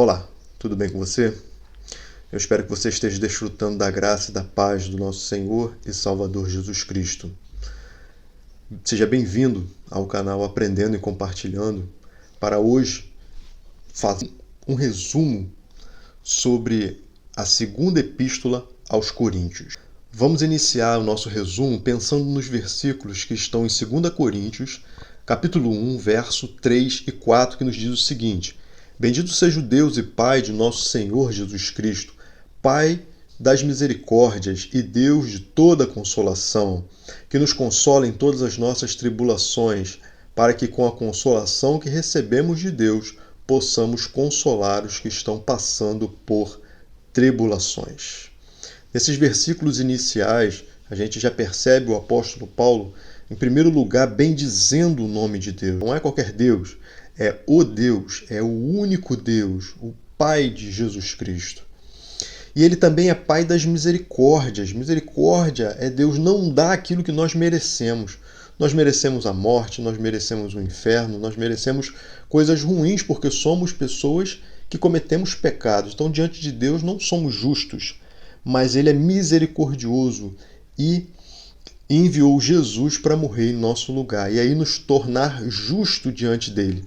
Olá, tudo bem com você? Eu espero que você esteja desfrutando da graça e da paz do nosso Senhor e Salvador Jesus Cristo. Seja bem-vindo ao canal Aprendendo e Compartilhando para hoje fazer um resumo sobre a segunda epístola aos Coríntios. Vamos iniciar o nosso resumo pensando nos versículos que estão em 2 Coríntios, capítulo 1, verso 3 e 4, que nos diz o seguinte: Bendito seja o Deus e Pai de nosso Senhor Jesus Cristo, Pai das misericórdias e Deus de toda consolação, que nos consola em todas as nossas tribulações, para que com a consolação que recebemos de Deus possamos consolar os que estão passando por tribulações. Nesses versículos iniciais, a gente já percebe o apóstolo Paulo, em primeiro lugar, bendizendo o nome de Deus. Não é qualquer Deus, é o Deus, é o único Deus, o Pai de Jesus Cristo. E ele também é Pai das misericórdias. Misericórdia é Deus não dá aquilo que nós merecemos. Nós merecemos a morte, nós merecemos o inferno, nós merecemos coisas ruins porque somos pessoas que cometemos pecados. Então, diante de Deus, não somos justos, mas ele é misericordioso e enviou Jesus para morrer em nosso lugar e aí nos tornar justos diante dele,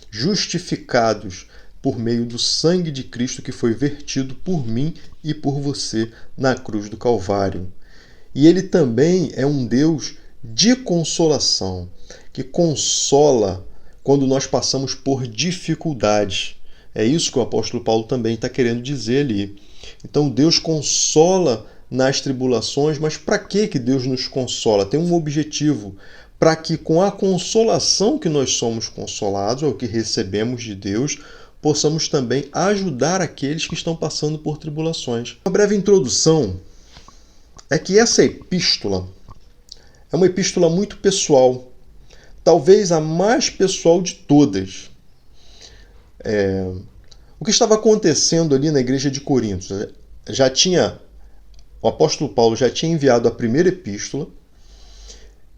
justificados por meio do sangue de Cristo que foi vertido por mim e por você na cruz do Calvário. E ele também é um Deus de consolação, que consola quando nós passamos por dificuldades. É isso que o apóstolo Paulo também está querendo dizer ali. Então Deus consola nas tribulações, mas para que Deus nos consola? Tem um objetivo, para que com a consolação que nós somos consolados, ou que recebemos de Deus, possamos também ajudar aqueles que estão passando por tribulações. Uma breve introdução é que essa epístola é uma epístola muito pessoal, talvez a mais pessoal de todas. O que estava acontecendo ali na igreja de Corinto? O apóstolo Paulo já tinha enviado a primeira epístola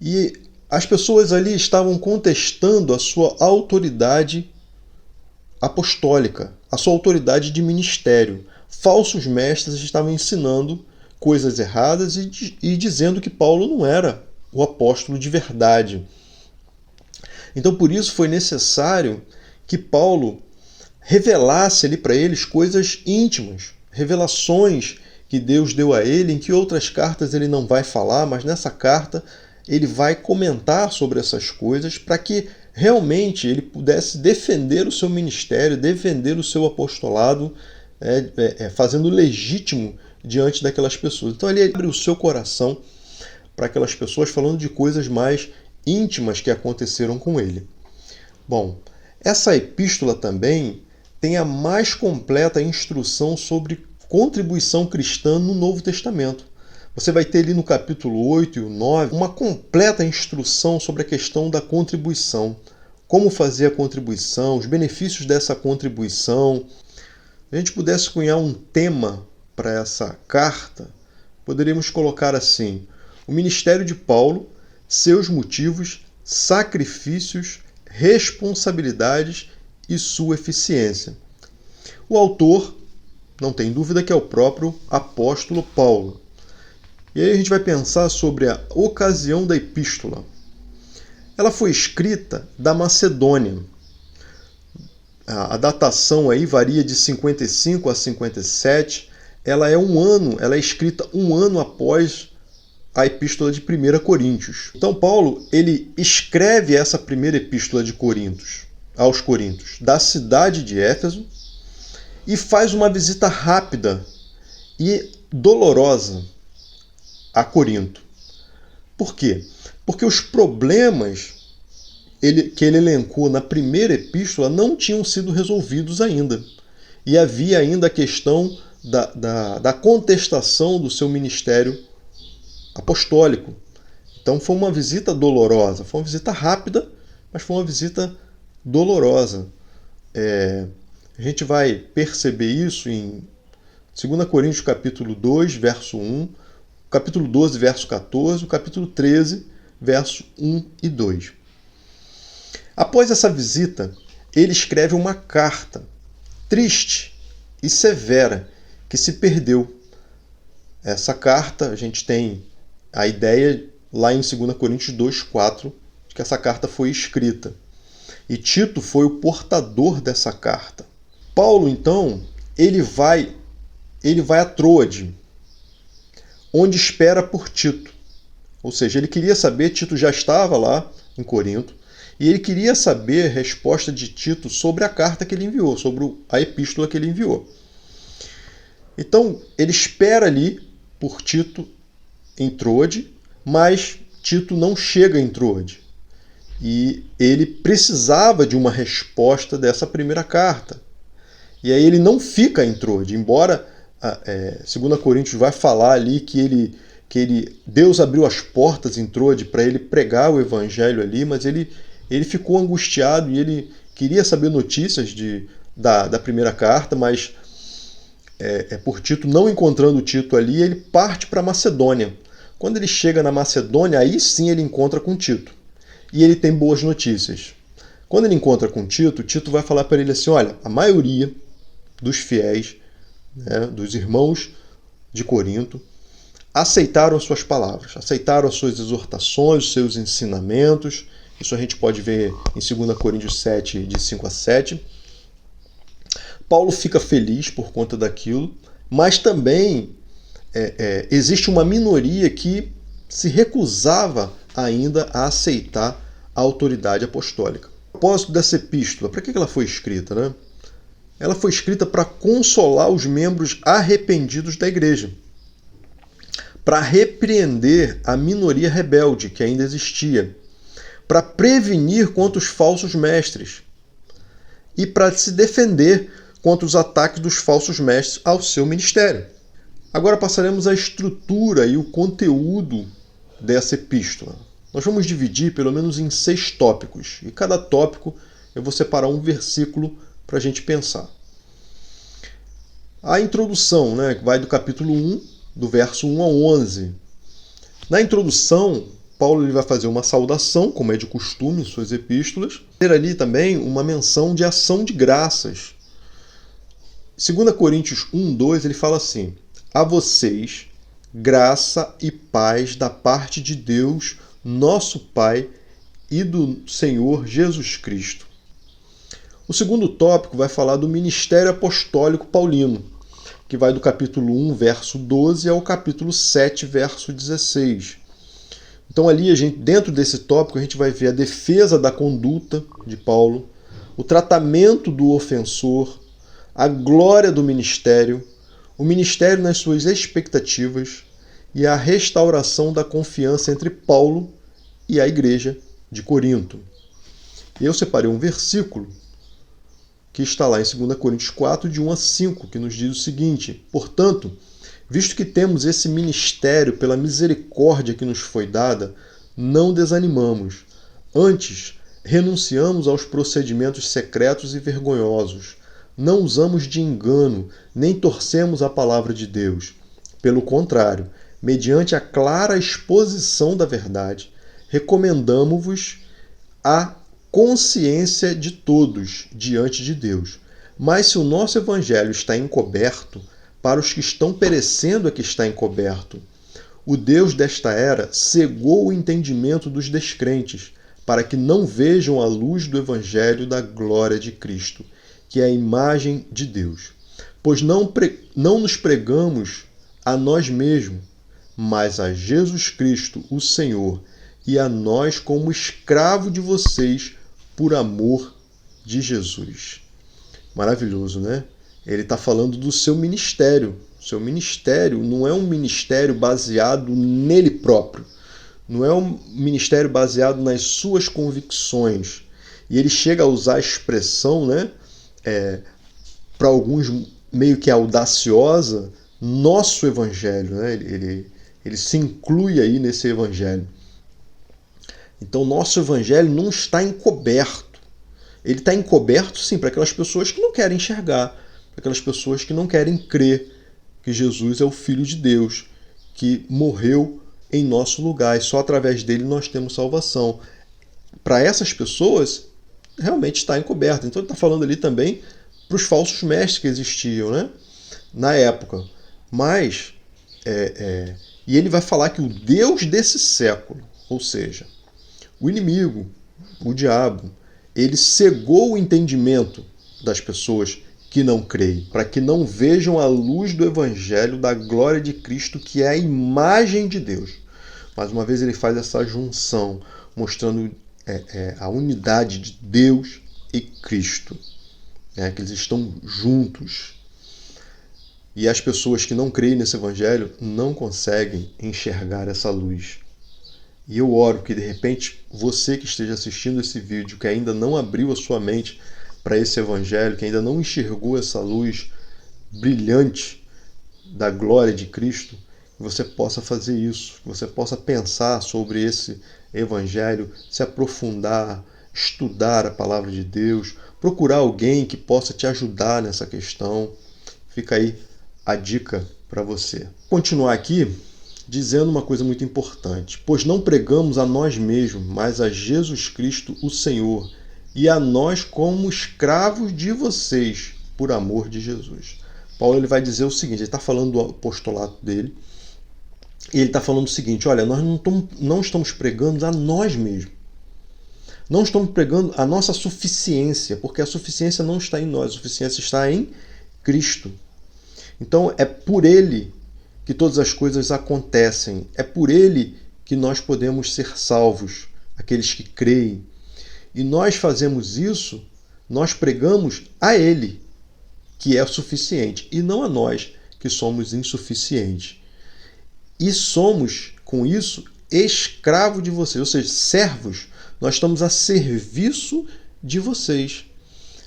e as pessoas ali estavam contestando a sua autoridade apostólica, a sua autoridade de ministério. Falsos mestres estavam ensinando coisas erradas e dizendo que Paulo não era o apóstolo de verdade. Então, por isso foi necessário que Paulo revelasse ali para eles coisas íntimas, revelações que Deus deu a ele, em que outras cartas ele não vai falar, mas nessa carta ele vai comentar sobre essas coisas para que realmente ele pudesse defender o seu ministério, defender o seu apostolado, fazendo legítimo diante daquelas pessoas. Então ele abre o seu coração para aquelas pessoas, falando de coisas mais íntimas que aconteceram com ele. Bom, essa epístola também tem a mais completa instrução sobre contribuição cristã no Novo Testamento. Você vai ter ali no capítulo 8 e o 9 uma completa instrução sobre a questão da contribuição. Como fazer a contribuição, os benefícios dessa contribuição. Se a gente pudesse cunhar um tema para essa carta, poderíamos colocar assim: o ministério de Paulo, seus motivos, sacrifícios, responsabilidades e sua eficiência. O autor, não tem dúvida que é o próprio apóstolo Paulo. E aí a gente vai pensar sobre a ocasião da epístola. Ela foi escrita da Macedônia. A datação aí varia de 55 a 57. Ela é escrita um ano após a epístola de 1 Coríntios. Então Paulo, ele escreve essa primeira epístola de Coríntios, aos Coríntios, da cidade de Éfeso, e faz uma visita rápida e dolorosa a Corinto. Por quê? Porque os problemas que ele elencou na primeira epístola não tinham sido resolvidos ainda. E havia ainda a questão da contestação do seu ministério apostólico. Então foi uma visita dolorosa, foi uma visita rápida, mas foi uma visita dolorosa. A gente vai perceber isso em 2 Coríntios capítulo 2, verso 1, capítulo 12, verso 14, o capítulo 13, verso 1 e 2. Após essa visita, ele escreve uma carta triste e severa que se perdeu. Essa carta, a gente tem a ideia lá em 2 Coríntios 2,4, de que essa carta foi escrita. E Tito foi o portador dessa carta. Paulo, então, ele vai a Troade, onde espera por Tito. Ou seja, ele queria saber, Tito já estava lá em Corinto, e ele queria saber a resposta de Tito sobre a carta que ele enviou, sobre a epístola que ele enviou. Então, ele espera ali por Tito em Troade, mas Tito não chega em Troade. E ele precisava de uma resposta dessa primeira carta. E aí ele não fica em Troade, embora 2 Coríntios vai falar ali que Deus abriu as portas em Troade para ele pregar o evangelho ali, mas ele ficou angustiado e ele queria saber notícias da primeira carta, mas por Tito, não encontrando Tito ali, ele parte para Macedônia. Quando ele chega na Macedônia, aí sim ele encontra com Tito. E ele tem boas notícias. Quando ele encontra com Tito, Tito vai falar para ele assim, olha, a maioria dos fiéis, dos irmãos de Corinto, aceitaram as suas palavras, aceitaram as suas exortações, os seus ensinamentos. Isso a gente pode ver em 2 Coríntios 7, de 5 a 7. Paulo fica feliz por conta daquilo, mas também existe uma minoria que se recusava ainda a aceitar a autoridade apostólica. O propósito dessa epístola, para que ela foi escrita, né? Ela foi escrita para consolar os membros arrependidos da igreja, para repreender a minoria rebelde que ainda existia, para prevenir contra os falsos mestres e para se defender contra os ataques dos falsos mestres ao seu ministério. Agora passaremos à estrutura e o conteúdo dessa epístola. Nós vamos dividir pelo menos em 6 tópicos, e cada tópico eu vou separar um versículo para a gente pensar. A introdução, que vai do capítulo 1, do verso 1 a 11. Na introdução, Paulo ele vai fazer uma saudação, como é de costume em suas epístolas, ter ali também uma menção de ação de graças. 2 Coríntios 1, 2, ele fala assim, a vocês, graça e paz da parte de Deus, nosso Pai, e do Senhor Jesus Cristo. O segundo tópico vai falar do ministério apostólico paulino, que vai do capítulo 1, verso 12, ao capítulo 7, verso 16. Então ali, dentro desse tópico, a gente vai ver a defesa da conduta de Paulo, o tratamento do ofensor, a glória do ministério, o ministério nas suas expectativas e a restauração da confiança entre Paulo e a igreja de Corinto. E eu separei um versículo que está lá em 2 Coríntios 4, de 1 a 5, que nos diz o seguinte, portanto, visto que temos esse ministério pela misericórdia que nos foi dada, não desanimamos. Antes, renunciamos aos procedimentos secretos e vergonhosos. Não usamos de engano, nem torcemos a palavra de Deus. Pelo contrário, mediante a clara exposição da verdade, recomendamo-vos a consciência de todos diante de Deus. Mas se o nosso evangelho está encoberto, para os que estão perecendo é que está encoberto. O Deus desta era cegou o entendimento dos descrentes, para que não vejam a luz do evangelho da glória de Cristo, que é a imagem de Deus. Pois não nos pregamos a nós mesmos, mas a Jesus Cristo, o Senhor, e a nós como escravo de vocês por amor de Jesus. Maravilhoso, né? Ele está falando do seu ministério. Seu ministério não é um ministério baseado nele próprio. Não é um ministério baseado nas suas convicções. E ele chega a usar a expressão, para alguns meio que audaciosa, nosso evangelho. Ele se inclui aí nesse evangelho. Então, nosso evangelho não está encoberto. Ele está encoberto, sim, para aquelas pessoas que não querem enxergar, para aquelas pessoas que não querem crer que Jesus é o Filho de Deus, que morreu em nosso lugar e só através dele nós temos salvação. Para essas pessoas, realmente está encoberto. Então, ele está falando ali também para os falsos mestres que existiam, né, na época. Mas, e ele vai falar que o Deus desse século, ou seja, o inimigo, o diabo, ele cegou o entendimento das pessoas que não creem, para que não vejam a luz do Evangelho da glória de Cristo, que é a imagem de Deus. Mais uma vez ele faz essa junção, mostrando a unidade de Deus e Cristo, que eles estão juntos. E as pessoas que não creem nesse Evangelho não conseguem enxergar essa luz. E eu oro que, de repente, você que esteja assistindo esse vídeo, que ainda não abriu a sua mente para esse Evangelho, que ainda não enxergou essa luz brilhante da glória de Cristo, que você possa fazer isso, que você possa pensar sobre esse Evangelho, se aprofundar, estudar a palavra de Deus, procurar alguém que possa te ajudar nessa questão. Fica aí a dica para você. Vou continuar aqui dizendo uma coisa muito importante. Pois não pregamos a nós mesmos, mas a Jesus Cristo, o Senhor, e a nós como escravos de vocês, por amor de Jesus. Paulo ele vai dizer o seguinte, ele está falando do apostolado dele, e ele está falando o seguinte, olha, nós não estamos pregando a nós mesmos. Não estamos pregando a nossa suficiência, porque a suficiência não está em nós, a suficiência está em Cristo. Então é por Ele que todas as coisas acontecem. É por Ele que nós podemos ser salvos, aqueles que creem. E nós fazemos isso, nós pregamos a Ele, que é o suficiente, e não a nós, que somos insuficientes. E somos, com isso, escravos de vocês, ou seja, servos. Nós estamos a serviço de vocês.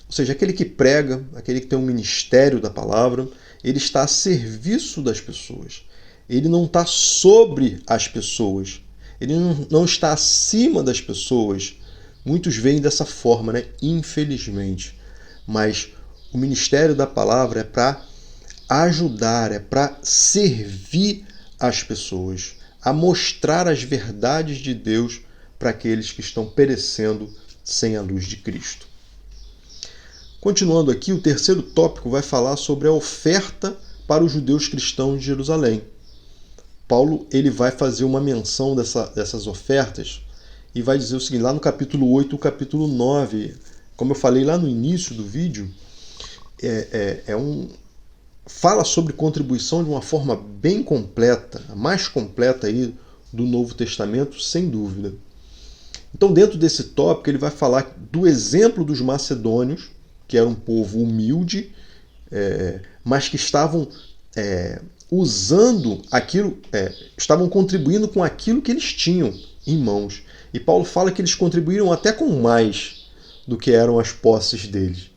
Ou seja, aquele que prega, aquele que tem um ministério da palavra, ele está a serviço das pessoas. Ele não está sobre as pessoas. Ele não está acima das pessoas. Muitos veem dessa forma, né? Infelizmente. Mas o ministério da palavra é para ajudar, é para servir as pessoas, a mostrar as verdades de Deus para aqueles que estão perecendo sem a luz de Cristo. Continuando aqui, o terceiro tópico vai falar sobre a oferta para os judeus cristãos de Jerusalém. Paulo ele vai fazer uma menção dessas ofertas e vai dizer o seguinte, lá no capítulo 8 e capítulo 9, como eu falei lá no início do vídeo, fala sobre contribuição de uma forma bem completa, a mais completa aí do Novo Testamento, sem dúvida. Então, dentro desse tópico, ele vai falar do exemplo dos macedônios, que era um povo humilde, mas que estavam usando aquilo, estavam contribuindo com aquilo que eles tinham em mãos. E Paulo fala que eles contribuíram até com mais do que eram as posses deles.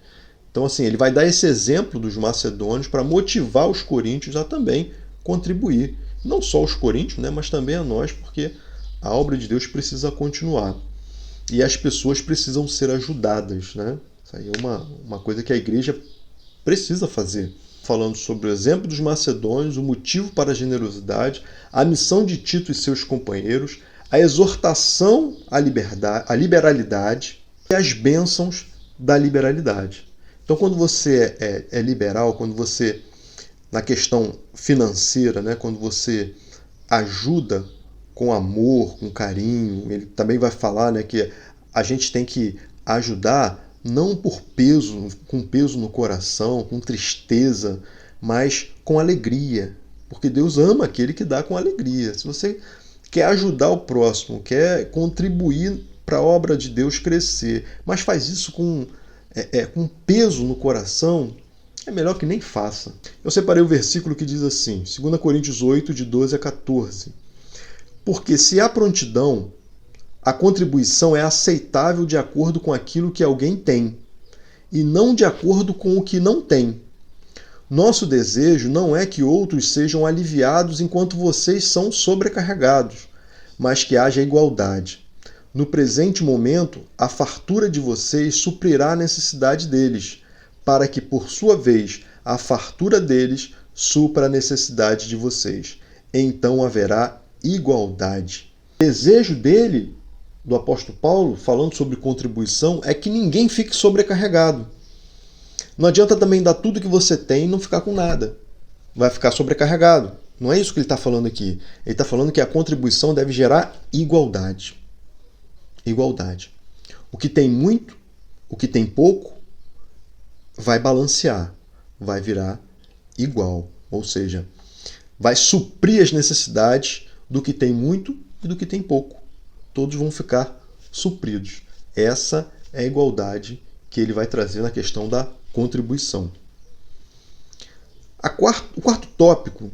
Então, assim, ele vai dar esse exemplo dos macedônios para motivar os coríntios a também contribuir. Não só os coríntios, né, mas também a nós, porque a obra de Deus precisa continuar. E as pessoas precisam ser ajudadas, né? Isso aí é uma coisa que a igreja precisa fazer. Falando sobre o exemplo dos macedônios, o motivo para a generosidade, a missão de Tito e seus companheiros, a exortação à liberalidade e as bênçãos da liberalidade. Então, quando você é liberal, quando você, na questão financeira, né, quando você ajuda com amor, com carinho, ele também vai falar, né, que a gente tem que ajudar não por peso, com peso no coração, com tristeza, mas com alegria, porque Deus ama aquele que dá com alegria. Se você quer ajudar o próximo, quer contribuir para a obra de Deus crescer, mas faz isso com peso no coração, é melhor que nem faça. Eu separei o versículo que diz assim, 2 Coríntios 8, de 12 a 14. Porque se há prontidão, a contribuição é aceitável de acordo com aquilo que alguém tem, e não de acordo com o que não tem. Nosso desejo não é que outros sejam aliviados enquanto vocês são sobrecarregados, mas que haja igualdade. No presente momento, a fartura de vocês suprirá a necessidade deles, para que, por sua vez, a fartura deles supra a necessidade de vocês. Então haverá igualdade. O desejo dele, do apóstolo Paulo, falando sobre contribuição, é que ninguém fique sobrecarregado. Não adianta também dar tudo que você tem e não ficar com nada. Vai ficar sobrecarregado. Não é isso que ele está falando aqui. Ele está falando que a contribuição deve gerar igualdade. Igualdade. O que tem muito, o que tem pouco, vai balancear, vai virar igual. Ou seja, vai suprir as necessidades do que tem muito e do que tem pouco. Todos vão ficar supridos. Essa é a igualdade que ele vai trazer na questão da contribuição. O quarto tópico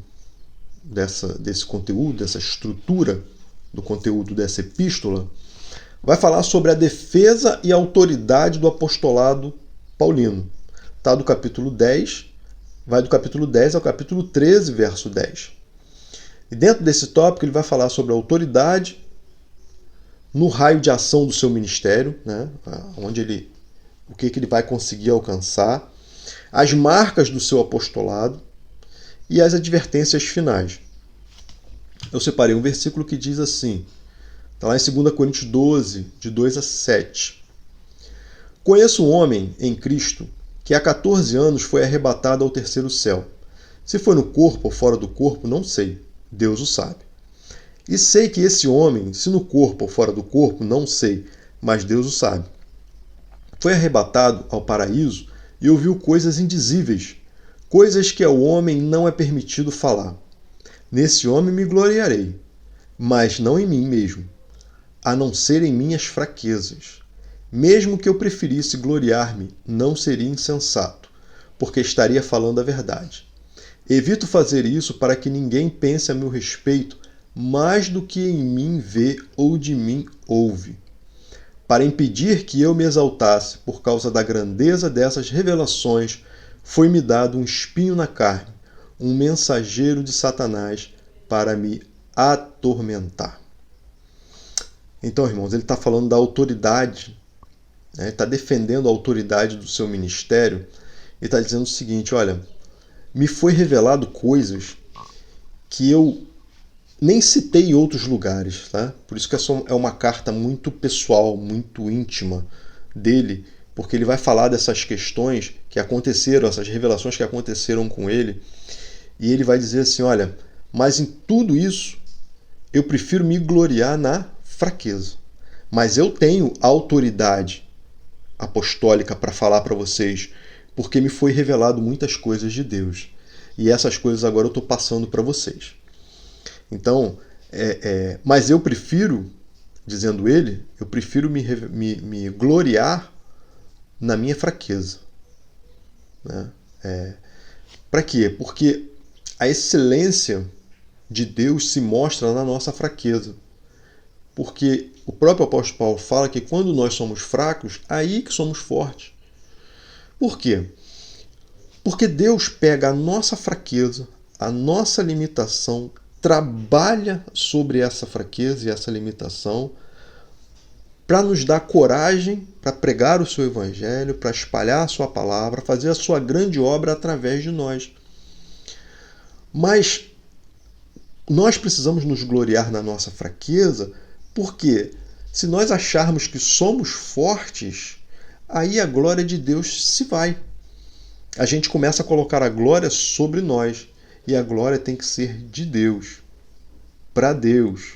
desse conteúdo, dessa estrutura do conteúdo dessa epístola, vai falar sobre a defesa e a autoridade do apostolado paulino. Está do capítulo 10, vai do capítulo 10 ao capítulo 13, verso 10. E dentro desse tópico ele vai falar sobre a autoridade no raio de ação do seu ministério, né? O que ele vai conseguir alcançar, as marcas do seu apostolado e as advertências finais. Eu separei um versículo que diz assim, está lá em 2 Coríntios 12, de 2 a 7. Conheço um homem em Cristo que há 14 anos foi arrebatado ao terceiro céu. Se foi no corpo ou fora do corpo, não sei. Deus o sabe. E sei que esse homem, se no corpo ou fora do corpo, não sei, mas Deus o sabe. Foi arrebatado ao paraíso e ouviu coisas indizíveis, coisas que ao homem não é permitido falar. Nesse homem me gloriarei, mas não em mim mesmo, a não ser em minhas fraquezas. Mesmo que eu preferisse gloriar-me, não seria insensato, porque estaria falando a verdade. Evito fazer isso para que ninguém pense a meu respeito mais do que em mim vê ou de mim ouve. Para impedir que eu me exaltasse por causa da grandeza dessas revelações, foi-me dado um espinho na carne, um mensageiro de Satanás para me atormentar. Então, irmãos, ele está falando da autoridade, né? Está defendendo a autoridade do seu ministério e está dizendo o seguinte, olha, me foi revelado coisas que eu nem citei em outros lugares, tá? Por isso que é uma carta muito pessoal, muito íntima dele, porque ele vai falar dessas questões que aconteceram, essas revelações que aconteceram com ele, e ele vai dizer assim, olha, mas em tudo isso eu prefiro me gloriar na fraqueza. Mas eu tenho autoridade apostólica para falar para vocês, porque me foi revelado muitas coisas de Deus. E essas coisas agora eu estou passando para vocês. Então, mas eu prefiro, dizendo ele, eu prefiro me gloriar na minha fraqueza. Né? Para quê? Porque a excelência de Deus se mostra na nossa fraqueza. Porque o próprio apóstolo Paulo fala que quando nós somos fracos, aí que somos fortes. Por quê? Porque Deus pega a nossa fraqueza, a nossa limitação, trabalha sobre essa fraqueza e essa limitação para nos dar coragem para pregar o seu evangelho, para espalhar a sua palavra, fazer a sua grande obra através de nós. Mas nós precisamos nos gloriar na nossa fraqueza, porque se nós acharmos que somos fortes, aí a glória de Deus se vai. A gente começa a colocar a glória sobre nós. E a glória tem que ser de Deus, para Deus,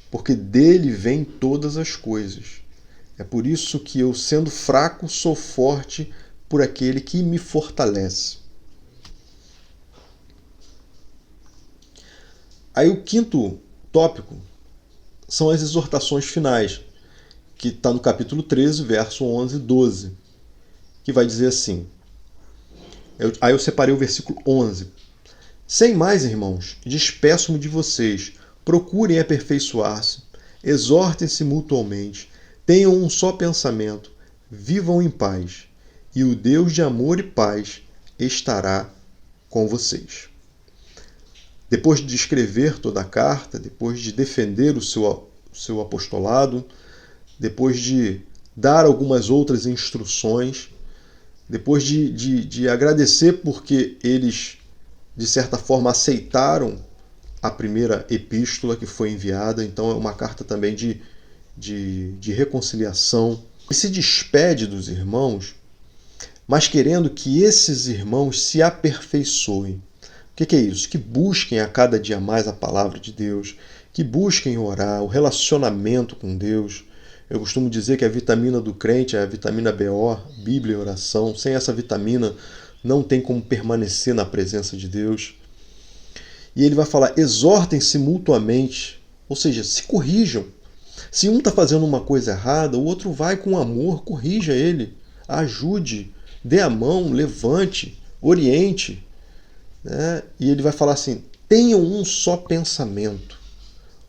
porque dele vêm todas as coisas. É por isso que eu, sendo fraco, sou forte por aquele que me fortalece. Aí o quinto tópico são as exortações finais, que está no capítulo 13, verso 11 e 12, que vai dizer assim, aí eu separei o versículo 11. Sem mais, irmãos, despeço-me de vocês. Procurem aperfeiçoar-se, exortem-se mutuamente, tenham um só pensamento, vivam em paz, e o Deus de amor e paz estará com vocês. Depois de escrever toda a carta, depois de defender o seu apostolado, depois de dar algumas outras instruções, depois de agradecer porque eles de certa forma aceitaram a primeira epístola que foi enviada, então é uma carta também de reconciliação. E se despede dos irmãos mas querendo que esses irmãos se aperfeiçoem. O que é isso? Que busquem a cada dia mais a palavra de Deus, que busquem orar, o relacionamento com Deus. Eu costumo dizer que a vitamina do crente é a vitamina BO, Bíblia e oração. Sem essa vitamina não tem como permanecer na presença de Deus. E ele vai falar, exortem-se mutuamente, ou seja, se corrijam. Se um está fazendo uma coisa errada, o outro vai com amor, corrija ele, ajude, dê a mão, levante, oriente. Né? E ele vai falar assim, tenham um só pensamento.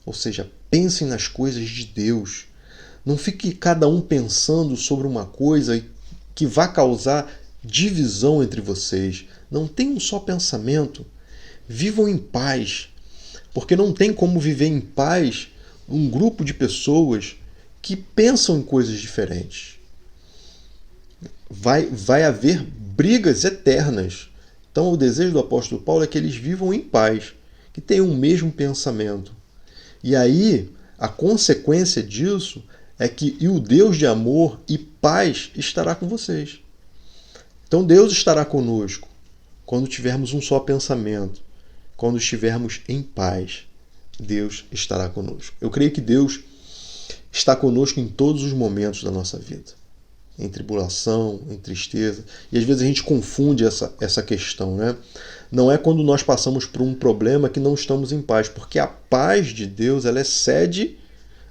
Ou seja, pensem nas coisas de Deus. Não fique cada um pensando sobre uma coisa que vai causar divisão entre vocês. Não tenham um só pensamento. Vivam em paz. Porque não tem como viver em paz um grupo de pessoas que pensam em coisas diferentes. Vai haver brigas eternas. Então o desejo do apóstolo Paulo é que eles vivam em paz, que tenham o mesmo pensamento. E aí, a consequência disso é que o Deus de amor e paz estará com vocês. Então Deus estará conosco quando tivermos um só pensamento, quando estivermos em paz. Deus estará conosco. Eu creio que Deus está conosco em todos os momentos da nossa vida. Em tribulação, em tristeza. E às vezes a gente confunde essa questão, né? Não é quando nós passamos por um problema que não estamos em paz, porque a paz de Deus ela excede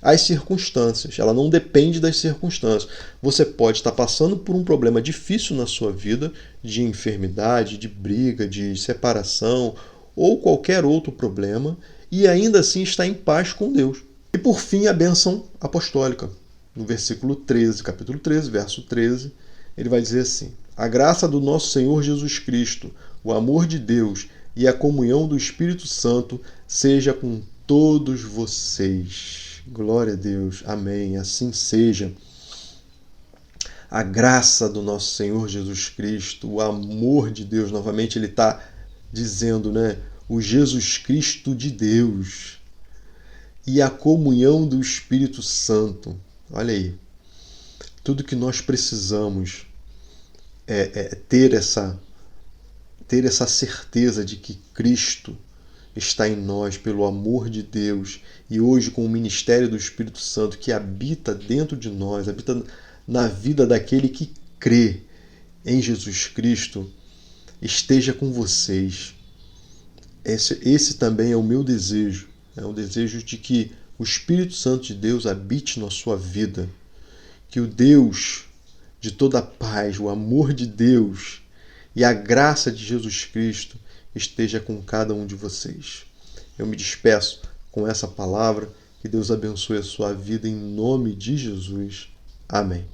as circunstâncias, ela não depende das circunstâncias. Você pode estar passando por um problema difícil na sua vida, de enfermidade, de briga, de separação, ou qualquer outro problema, e ainda assim está em paz com Deus. E por fim, a bênção apostólica. No versículo 13, capítulo 13, verso 13, ele vai dizer assim: a graça do nosso Senhor Jesus Cristo, o amor de Deus e a comunhão do Espírito Santo seja com todos vocês. Glória a Deus. Amém. Assim seja. A graça do nosso Senhor Jesus Cristo, o amor de Deus, novamente ele está dizendo, né? O Jesus Cristo de Deus e a comunhão do Espírito Santo. Olha aí, tudo que nós precisamos é ter essa certeza de que Cristo está em nós pelo amor de Deus e hoje com o ministério do Espírito Santo que habita dentro de nós, habita na vida daquele que crê em Jesus Cristo, esteja com vocês. Esse também é o meu desejo. É um desejo de que o Espírito Santo de Deus habite na sua vida. Que o Deus de toda a paz, o amor de Deus e a graça de Jesus Cristo esteja com cada um de vocês. Eu me despeço com essa palavra. Que Deus abençoe a sua vida em nome de Jesus. Amém.